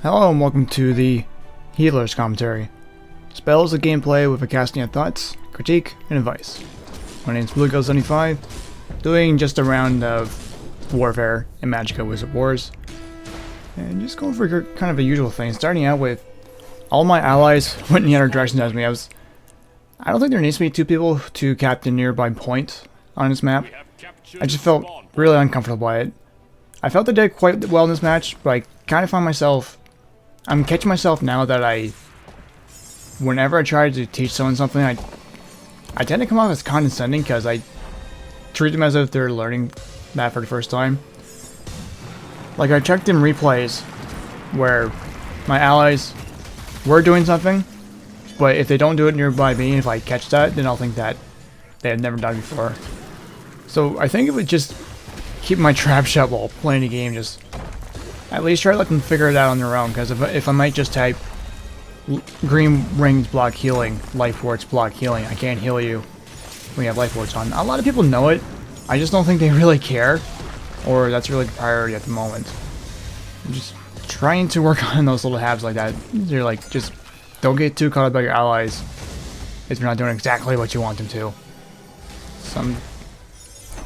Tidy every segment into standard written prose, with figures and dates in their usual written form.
Hello and welcome to the Healer's Commentary. Spells of gameplay with a casting of thoughts, critique, and advice. My name is BlueGill75, doing just a round of Warfare in Magicka Wizard Wars. And just going for kind of a usual thing, starting out with all my allies went in the other direction as me. I don't think there needs to be two people to cap the nearby point on this map. I just felt really uncomfortable by it. I felt I did quite well in this match, but I kind of find myself... I'm catching myself now that whenever I try to teach someone something, I tend to come off as condescending because I treat them as if they're learning that for the first time. Like, I checked in replays where my allies were doing something, but if they don't do it nearby me, if I catch that, then I'll think that they had never done it before. So I think it would just keep my trap shut while playing the game, just at least try to let them figure it out on their own, because if I might just type green rings block healing, life wards block healing, I can't heal you when you have life wards on. A lot of people know it, I just don't think they really care, or that's really the priority at the moment. I'm just trying to work on those little habits like that. You're like, just don't get too caught up by your allies if they're not doing exactly what you want them to.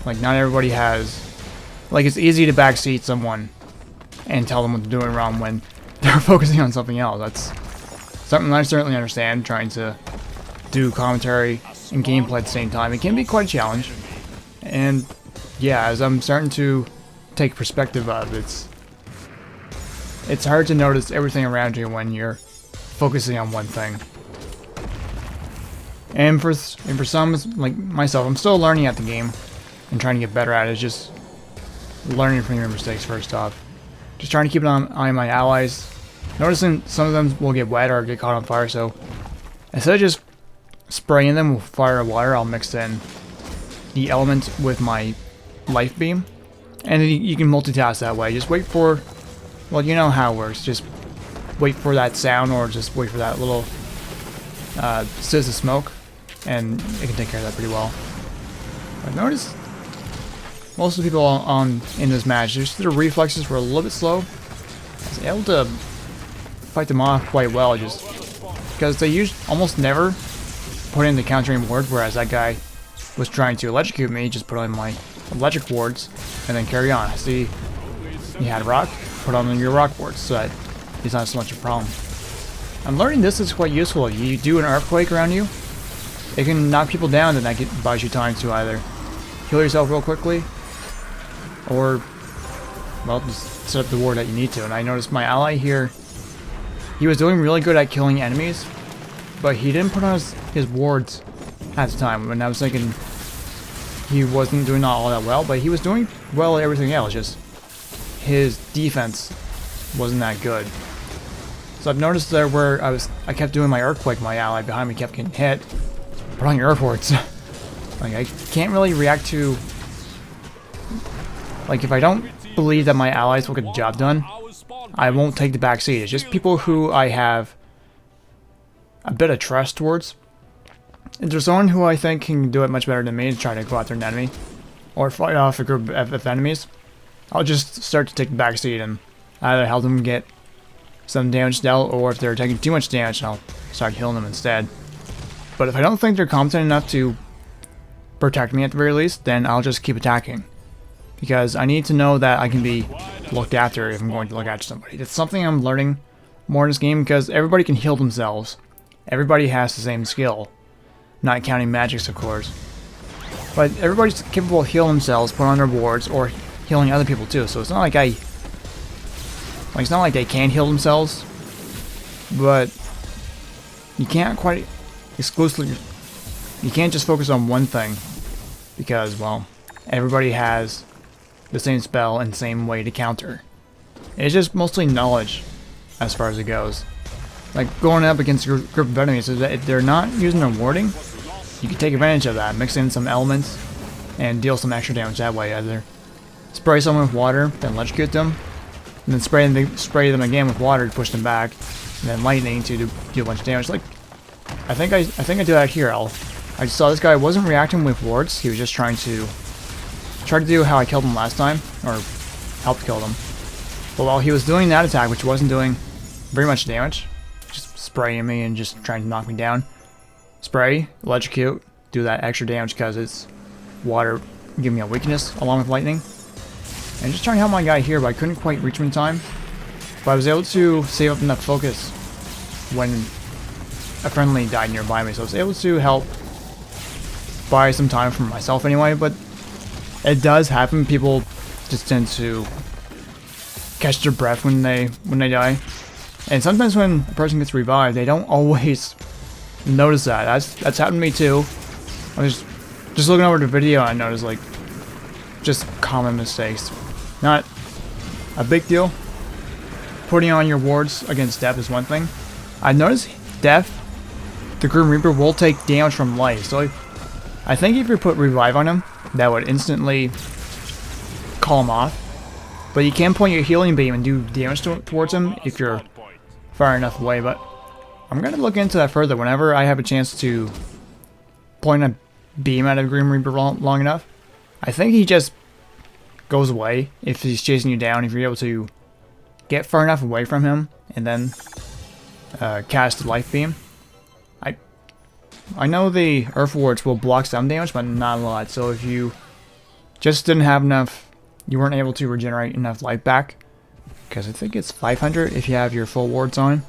Like, not everybody has... Like, it's easy to backseat someone and tell them what they're doing wrong when they're focusing on something else. That's something I certainly understand, trying to do commentary and gameplay at the same time. It can be quite a challenge. And yeah, as I'm starting to take perspective of it, it's hard to notice everything around you when you're focusing on one thing. And for some, like myself, I'm still learning at the game and trying to get better at it. It's just learning from your mistakes first off. Just trying to keep an eye on my allies. Noticing some of them will get wet or get caught on fire, so instead of just spraying them with fire or water, I'll mix in the element with my life beam. And then you can multitask that way. Just wait for, well, you know how it works. Just wait for that sound, or just wait for that little sizz of smoke, and it can take care of that pretty well. I've noticed most of the people in this match, just their reflexes were a little bit slow. I was able to fight them off quite well, just because they almost never put in the countering ward, whereas that guy was trying to electrocute me, just put on my electric wards and then carry on. See, he had rock, put on your rock wards, so that he's not so much a problem. I'm learning this is quite useful. You do an earthquake around you, it can knock people down, and that buys you time to either heal yourself real quickly, or, well, just set up the ward that you need to. And I noticed my ally here, he was doing really good at killing enemies, but he didn't put on his wards at the time. And I was thinking he wasn't doing all that well, but he was doing well at everything else, just his defense wasn't that good. So I've noticed there where I kept doing my earthquake, my ally behind me kept getting hit. Put on your earth wards. Like, I can't really react to... Like, if I don't believe that my allies will get the job done, I won't take the back seat. It's just people who I have a bit of trust towards. If there's someone who I think can do it much better than me to try to go after an enemy, or fight off a group of enemies, I'll just start to take the back seat and either help them get some damage dealt, or if they're taking too much damage, I'll start healing them instead. But if I don't think they're competent enough to protect me at the very least, then I'll just keep attacking. Because I need to know that I can be looked after if I'm going to look after somebody. It's something I'm learning more in this game, because everybody can heal themselves. Everybody has the same skill. Not counting magics, of course. But everybody's capable of healing themselves, put on their wards, or healing other people too. So it's not like it's not like they can't heal themselves, but you can't quite exclusively... You can't just focus on one thing, because, well, everybody has the same spell and same way to counter. It's just mostly knowledge as far as it goes. Like, going up against a group of enemies, if they're not using their warding, you can take advantage of that, mix in some elements, and deal some extra damage that way. Either spray someone with water, then electrocute them, and then spray them again with water to push them back, and then lightning to do a bunch of damage. Like, I think I do that here. I just saw this guy wasn't reacting with wards. He was just trying to do how I killed him last time, or helped kill him. But while he was doing that attack, which wasn't doing very much damage. Just spraying me and just trying to knock me down. Spray, electrocute, do that extra damage because it's water giving me a weakness along with lightning. And just trying to help my guy here, but I couldn't quite reach him in time. But I was able to save up enough focus when a friendly died nearby me, so I was able to help buy some time for myself anyway. But it does happen. People just tend to catch their breath when they die, and sometimes when a person gets revived, they don't always notice that. That's happened to me too. I was just looking over the video and I noticed like just common mistakes. Not a big deal. Putting on your wards against death is one thing. I noticed death, the Grim Reaper will take damage from life, so I think if you put revive on him, that would instantly call him off. But you can point your healing beam and do damage towards him if you're far enough away. But I'm going to look into that further whenever I have a chance to point a beam at a Grim Reaper long enough. I think he just goes away if he's chasing you down. If you're able to get far enough away from him and then cast a life beam. I know the Earth Wards will block some damage, but not a lot. So if you just didn't have enough, you weren't able to regenerate enough life back, because I think it's 500 if you have your full wards on.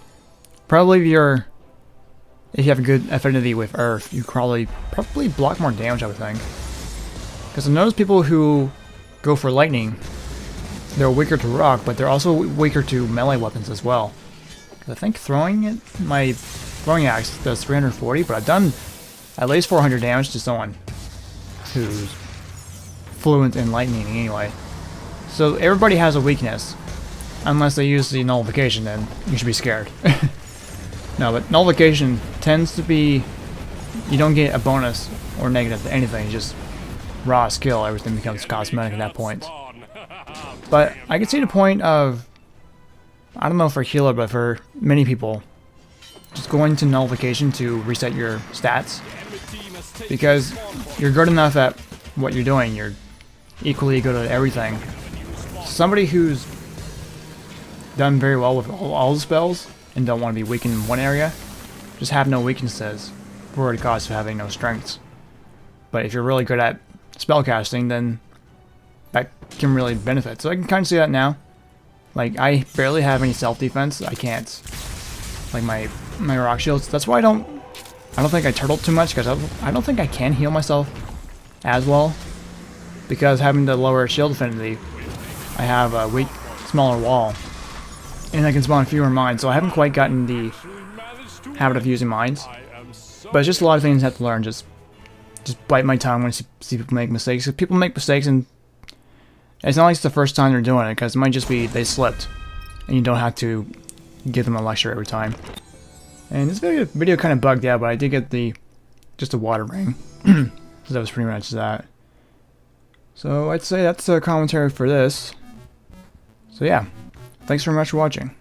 Probably if you have a good affinity with Earth, you probably block more damage, I would think. Because I notice people who go for lightning, they're weaker to rock, but they're also weaker to melee weapons as well. I think my throwing axe does 340, but I've done at least 400 damage to someone who's fluent in lightning anyway. So everybody has a weakness, unless they use the nullification, then you should be scared. No, but nullification tends to be, you don't get a bonus or negative to anything, just raw skill, everything becomes cosmetic at that point. But I can see the point of, I don't know for healer, but for many people, just going to nullification to reset your stats, because you're good enough at what you're doing, you're equally good at everything. Somebody who's done very well with all the spells and don't want to be weak in one area, just have no weaknesses for the cost of having no strengths. But if you're really good at spellcasting, then that can really benefit. So I can kind of see that now. Like, I barely have any self-defense. I can't, like, my rock shields. That's why I don't think I turtle too much, because I don't think I can heal myself as well, because having the lower shield affinity, I have a weak, smaller wall, and I can spawn fewer mines, so I haven't quite gotten the habit of using mines. But it's just a lot of things I have to learn. Just bite my tongue when I see people make mistakes. If people make mistakes, and it's not like it's the first time they're doing it, because it might just be they slipped, and you don't have to give them a lecture every time. And this video kind of bugged out, but I did get just a water ring. So that was pretty much that. So I'd say that's a commentary for this. So yeah, thanks very much for watching.